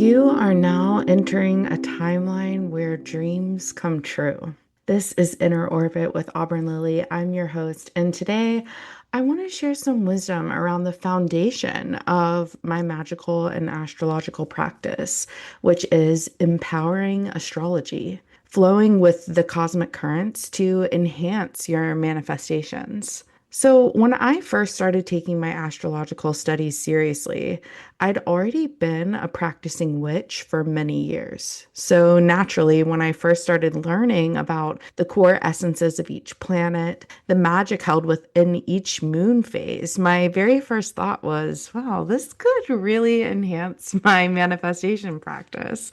You are now entering a timeline where dreams come true. This is Inner Orbit with Auburn Lily. I'm your host, and today I want to share some wisdom around the foundation of my magical and astrological practice, which is empowering astrology, flowing with the cosmic currents to enhance your manifestations. So, when I first started taking my astrological studies seriously, I'd already been a practicing witch for many years. So, naturally, when I first started learning about the core essences of each planet, the magic held within each moon phase, my very first thought was, wow, this could really enhance my manifestation practice.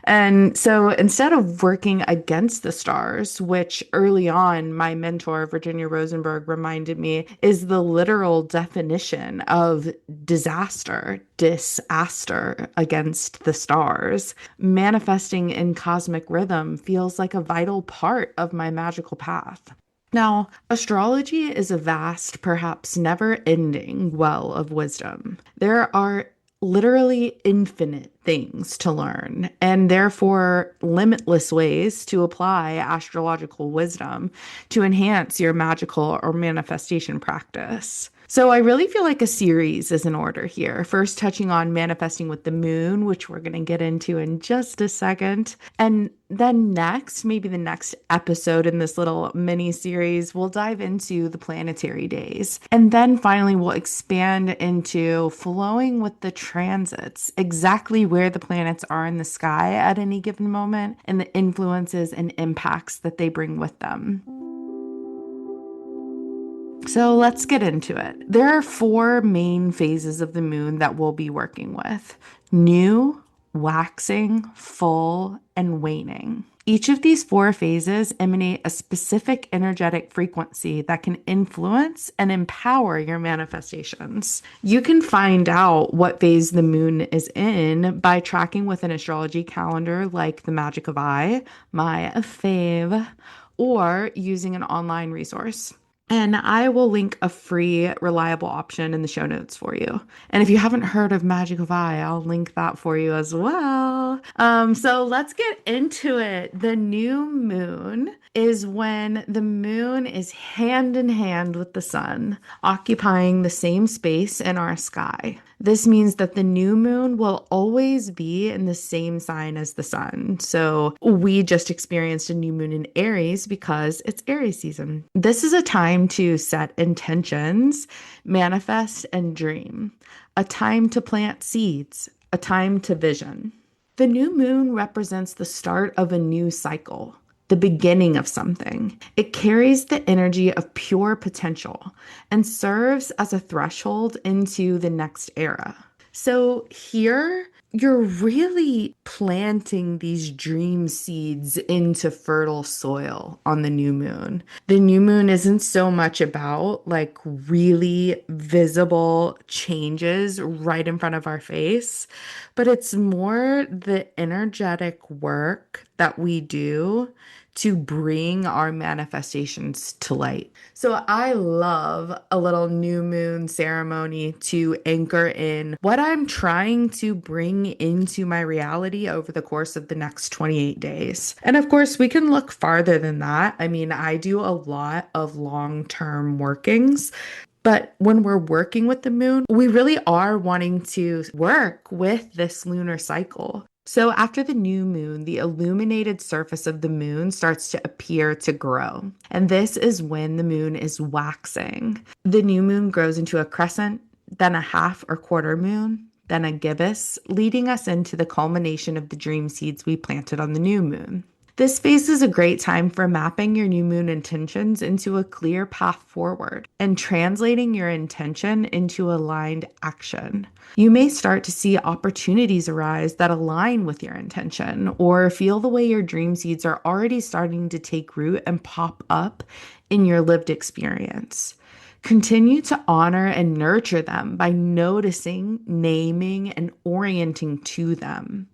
And so instead of working against the stars, which early on my mentor, Virginia Rosenberg, reminded me is the literal definition of disaster against the stars, manifesting in cosmic rhythm feels like a vital part of my magical path. Now, astrology is a vast, perhaps never ending well of wisdom. There are literally infinite things to learn, and therefore limitless ways to apply astrological wisdom to enhance your magical or manifestation practice. So, I really feel like a series is in order here. First, touching on manifesting with the moon, which we're going to get into in just a second. And then, next, maybe the next episode in this little mini series, we'll dive into the planetary days. And then finally, we'll expand into flowing with the transits, exactly where the planets are in the sky at any given moment, and the influences and impacts that they bring with them. So let's get into it. There are four main phases of the moon that we'll be working with: new, waxing, full, and waning. Each of these four phases emanate a specific energetic frequency that can influence and empower your manifestations. You can find out what phase the moon is in by tracking with an astrology calendar like the Magic of Eye, my fave, or using an online resource. And I will link a free, reliable option in the show notes for you. And if you haven't heard of Magic of Eye, I'll link that for you as well. So let's get into it. The new moon is when the moon is hand in hand with the sun, occupying the same space in our sky. This means that the new moon will always be in the same sign as the sun. So we just experienced a new moon in Aries because it's Aries season. This is a time to set intentions, manifest, and dream. A time to plant seeds, a time to vision. The new moon represents the start of a new cycle, the beginning of something. It carries the energy of pure potential and serves as a threshold into the next era. So here, you're really planting these dream seeds into fertile soil on the new moon. The new moon isn't so much about like really visible changes right in front of our face, but it's more the energetic work that we do to bring our manifestations to light. So I love a little new moon ceremony to anchor in what I'm trying to bring into my reality over the course of the next 28 days. And of course, we can look farther than that. I mean, I do a lot of long-term workings. But when we're working with the moon, we really are wanting to work with this lunar cycle. So after the new moon, the illuminated surface of the moon starts to appear to grow. And this is when the moon is waxing. The new moon grows into a crescent, then a half or quarter moon, then a gibbous, leading us into the culmination of the dream seeds we planted on the new moon. This phase is a great time for mapping your new moon intentions into a clear path forward and translating your intention into aligned action. You may start to see opportunities arise that align with your intention, or feel the way your dream seeds are already starting to take root and pop up in your lived experience. Continue to honor and nurture them by noticing, naming, and orienting to them.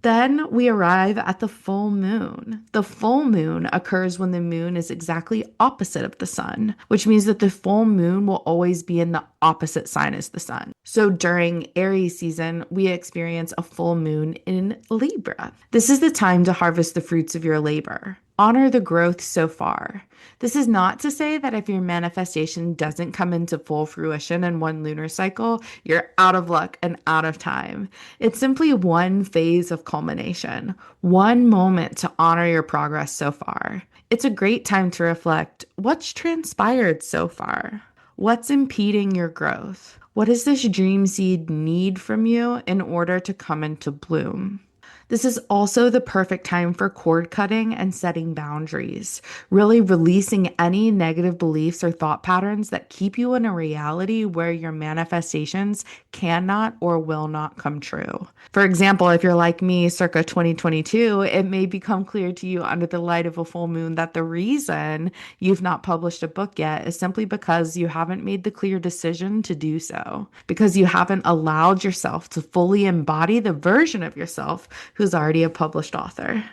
Then we arrive at the full moon. The full moon occurs when the moon is exactly opposite of the sun, which means that the full moon will always be in the opposite sign as the sun. So during Aries season, we experience a full moon in Libra. This is the time to harvest the fruits of your labor. Honor the growth so far. This is not to say that if your manifestation doesn't come into full fruition in one lunar cycle, you're out of luck and out of time. It's simply one phase of culmination, one moment to honor your progress so far. It's a great time to reflect what's transpired so far. What's impeding your growth? What does this dream seed need from you in order to come into bloom? This is also the perfect time for cord cutting and setting boundaries, really releasing any negative beliefs or thought patterns that keep you in a reality where your manifestations cannot or will not come true. For example, if you're like me circa 2022, it may become clear to you under the light of a full moon that the reason you've not published a book yet is simply because you haven't made the clear decision to do so, because you haven't allowed yourself to fully embody the version of yourself who's already a published author.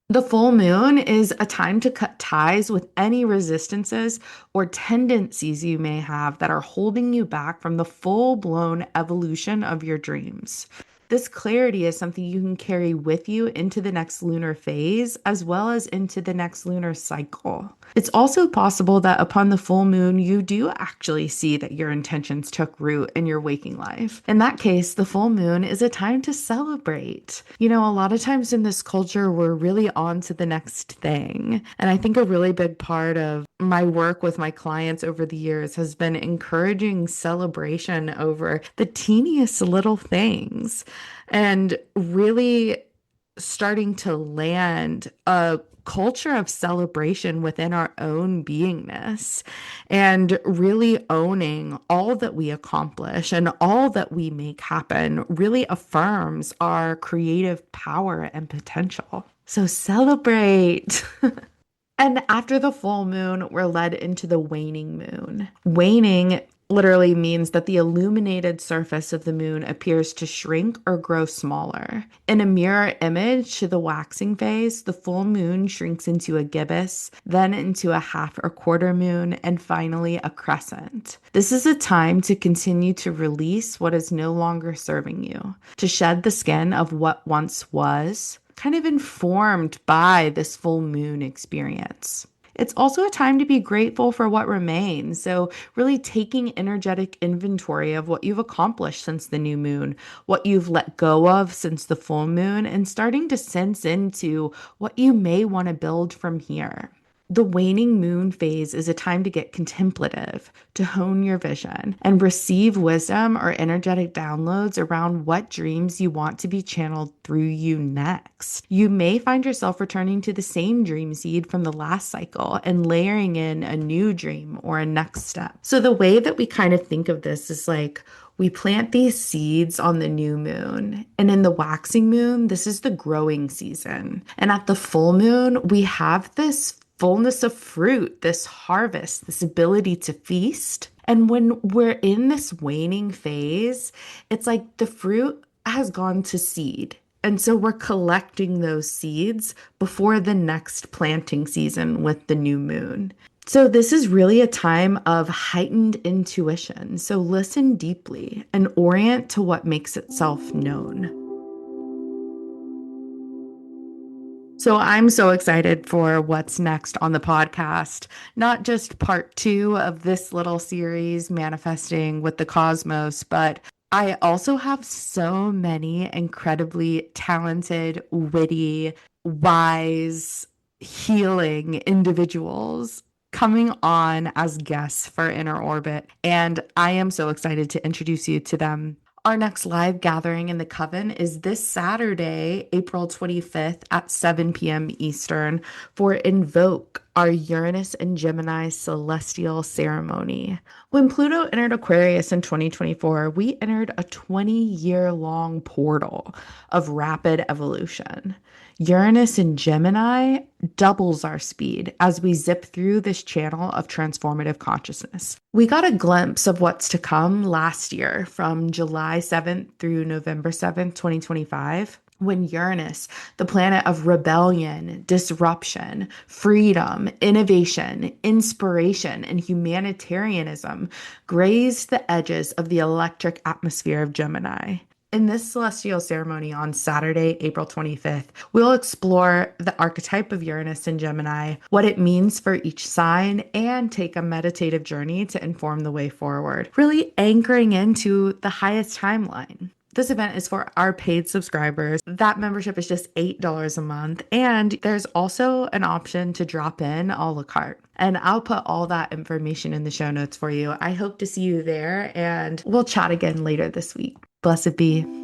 The full moon is a time to cut ties with any resistances or tendencies you may have that are holding you back from the full blown evolution of your dreams. This clarity is something you can carry with you into the next lunar phase as well as into the next lunar cycle. It's also possible that upon the full moon, you do actually see that your intentions took root in your waking life. In that case, the full moon is a time to celebrate. A lot of times in this culture, we're really on to the next thing. And I think a really big part of my work with my clients over the years has been encouraging celebration over the teeniest little things and really starting to land a culture of celebration within our own beingness and really owning all that we accomplish and all that we make happen really affirms our creative power and potential. So celebrate. And after the full moon, we're led into the waning moon. Waning literally means that the illuminated surface of the moon appears to shrink or grow smaller. In a mirror image to the waxing phase, the full moon shrinks into a gibbous, then into a half or quarter moon, and finally a crescent. This is a time to continue to release what is no longer serving you, to shed the skin of what once was, kind of informed by this full moon experience. It's also a time to be grateful for what remains. So, really taking energetic inventory of what you've accomplished since the new moon, what you've let go of since the full moon, and starting to sense into what you may want to build from here. The waning moon phase is a time to get contemplative, to hone your vision, and receive wisdom or energetic downloads around what dreams you want to be channeled through you next. You may find yourself returning to the same dream seed from the last cycle and layering in a new dream or a next step. So the way that we kind of think of this is like, we plant these seeds on the new moon. And in the waxing moon, this is the growing season. And at the full moon, we have this fullness of fruit, this harvest, this ability to feast. And when we're in this waning phase, it's like the fruit has gone to seed. And so we're collecting those seeds before the next planting season with the new moon. So this is really a time of heightened intuition. So listen deeply and orient to what makes itself known. So I'm so excited for what's next on the podcast, not just part 2 of this little series, Manifesting with the Cosmos, but I also have so many incredibly talented, witty, wise, healing individuals coming on as guests for Inner Orbit. And I am so excited to introduce you to them. Our next live gathering in the Coven is this Saturday, April 25th at 7 p.m. Eastern for Invoke, our Uranus and Gemini celestial ceremony. When Pluto entered Aquarius in 2024, we entered a 20-year-long portal of rapid evolution. Uranus in Gemini doubles our speed as we zip through this channel of transformative consciousness. We got a glimpse of what's to come last year from July 7th through November 7th, 2025. when Uranus, the planet of rebellion, disruption, freedom, innovation, inspiration, and humanitarianism, grazed the edges of the electric atmosphere of Gemini. In this celestial ceremony on Saturday, April 25th, we'll explore the archetype of Uranus in Gemini, what it means for each sign, and take a meditative journey to inform the way forward, really anchoring into the highest timeline. This event is for our paid subscribers. That membership is just $8 a month. And there's also an option to drop in a la carte. And I'll put all that information in the show notes for you. I hope to see you there, and we'll chat again later this week. Blessed be.